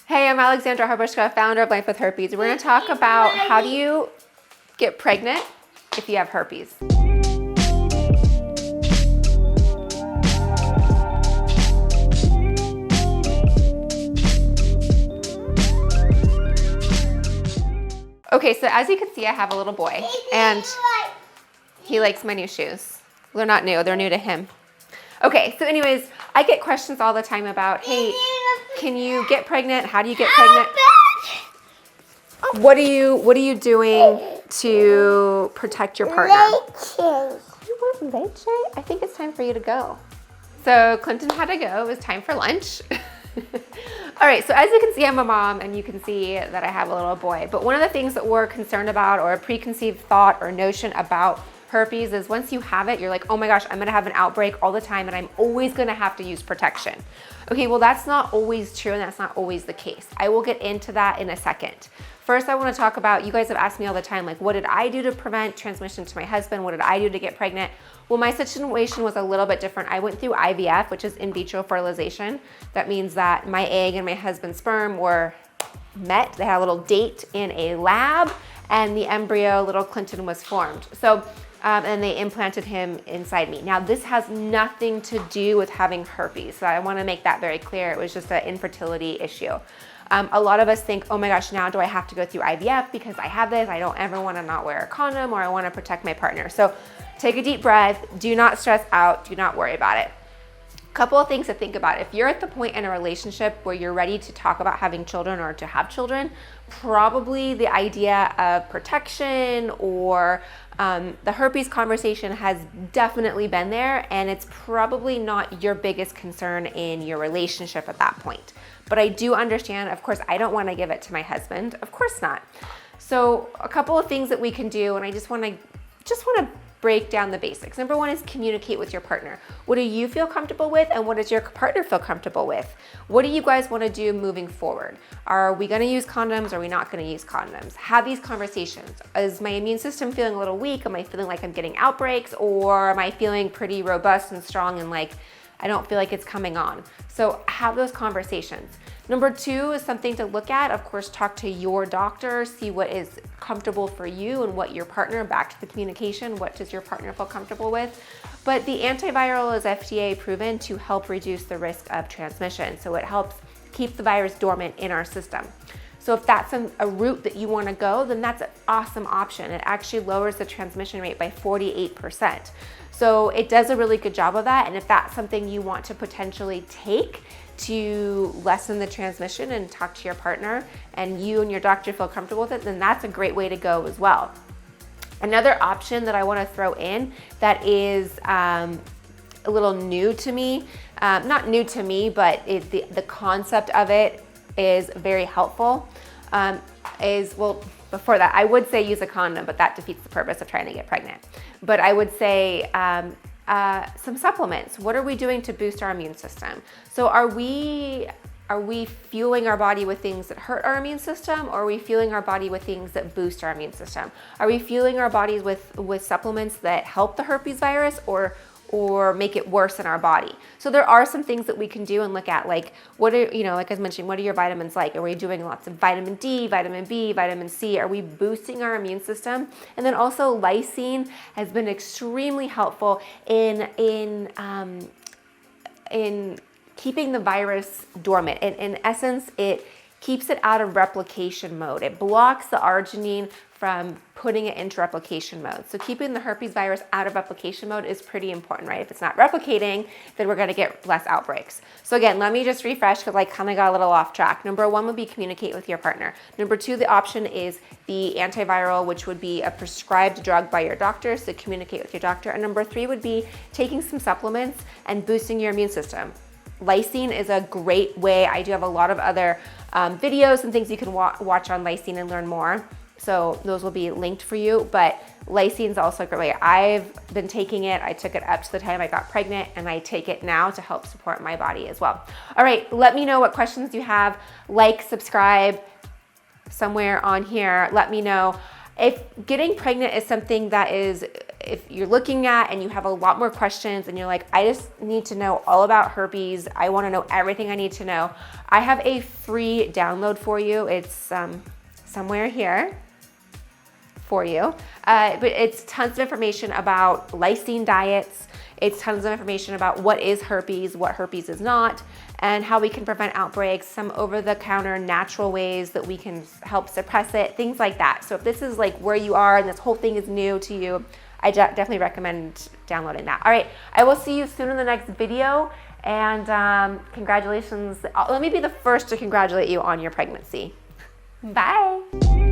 Hey, I'm Alexandra Harbushka, founder of Life with Herpes. We're going to talk about how do you get pregnant if you have herpes. Okay, so as you can see, I have a little boy, and he likes my new shoes. They're not new, they're new to him. Okay, so anyways, I get questions all the time about, hey, can you get pregnant? How do you get pregnant? What are you doing to protect your partner? You want leche? I think it's time for you to go. So Clinton had to go. It was time for lunch. All right, so as you can see, I'm a mom, and you can see that I have a little boy. But one of the things that we're concerned about, or a preconceived thought or notion about herpes, is once you have it, you're like, oh my gosh, I'm gonna have an outbreak all the time, and I'm always gonna have to use protection. Okay, well, that's not always true, and that's not always the case. I will get into that in a second. First, I wanna talk about, you guys have asked me all the time, like, what did I do to prevent transmission to my husband? What did I do to get pregnant? Well, my situation was a little bit different. I went through IVF, which is in vitro fertilization. That means that my egg and my husband's sperm were met. They had a little date in a lab, and the embryo, little Clinton, was formed. So, and they implanted him inside me. Now, this has nothing to do with having herpes. So I wanna make that very clear. It was just an infertility issue. A lot of us think, oh my gosh, now do I have to go through IVF because I have this? I don't ever wanna not wear a condom, or I wanna protect my partner. So take a deep breath, do not stress out, do not worry about it. Couple of things to think about. If you're at the point in a relationship where you're ready to talk about having children or to have children, probably the idea of protection or the herpes conversation has definitely been there, and it's probably not your biggest concern in your relationship at that point. But I do understand, of course, I don't want to give it to my husband. Of course not. So a couple of things that we can do, and I just want to break down the basics. Number one is communicate with your partner. What do you feel comfortable with, and what does your partner feel comfortable with? What do you guys want to do moving forward? Are we going to use condoms? Are we not going to use condoms? Have these conversations. Is my immune system feeling a little weak? Am I feeling like I'm getting outbreaks, or am I feeling pretty robust and strong and like I don't feel like it's coming on? So have those conversations. Number two is something to look at. Of course, talk to your doctor, see what is comfortable for you and what your partner, back to the communication, what does your partner feel comfortable with? But the antiviral is FDA proven to help reduce the risk of transmission. So it helps keep the virus dormant in our system. So if that's a route that you wanna go, then that's an awesome option. It actually lowers the transmission rate by 48%. So it does a really good job of that. And if that's something you want to potentially take to lessen the transmission and talk to your partner, and you and your doctor feel comfortable with it, then that's a great way to go as well. Another option that I want to throw in that is a little new to me, not new to me, but the concept of it is very helpful, before that, I would say use a condom, but that defeats the purpose of trying to get pregnant. But I would say some supplements. What are we doing to boost our immune system? So are we fueling our body with things that hurt our immune system, or are we fueling our body with things that boost our immune system? Are we fueling our bodies with supplements that help the herpes virus or make it worse in our body? So there are some things that we can do and look at, like like I was mentioning, what are your vitamins like? Are we doing lots of vitamin D, vitamin B, vitamin C? Are we boosting our immune system? And then also lysine has been extremely helpful in keeping the virus dormant. In essence, it keeps it out of replication mode. It blocks the arginine from putting it into replication mode. So keeping the herpes virus out of replication mode is pretty important, right? If it's not replicating, then we're gonna get less outbreaks. So again, let me just refresh because I kind of got a little off track. Number one would be communicate with your partner. Number two, the option is the antiviral, which would be a prescribed drug by your doctor, so communicate with your doctor. And number three would be taking some supplements and boosting your immune system. Lysine is a great way. I do have a lot of other videos and things you can watch on lysine and learn more. So those will be linked for you, but lysine is also a great way. I've been taking it. I took it up to the time I got pregnant, and I take it now to help support my body as well. All right, let me know what questions you have. Like, subscribe somewhere on here. Let me know if getting pregnant is something that is if you're looking at and you have a lot more questions and you're like, I just need to know all about herpes, I want to know everything I need to know, I have a free download for you. It's somewhere here for you, but it's tons of information about lysine diets. It's tons of information about what is herpes, what herpes is not, and how we can prevent outbreaks, some over-the-counter natural ways that we can help suppress it, things like that. So if this is like where you are and this whole thing is new to you, I definitely recommend downloading that. All right, I will see you soon in the next video, and congratulations. Let me be the first to congratulate you on your pregnancy. Bye.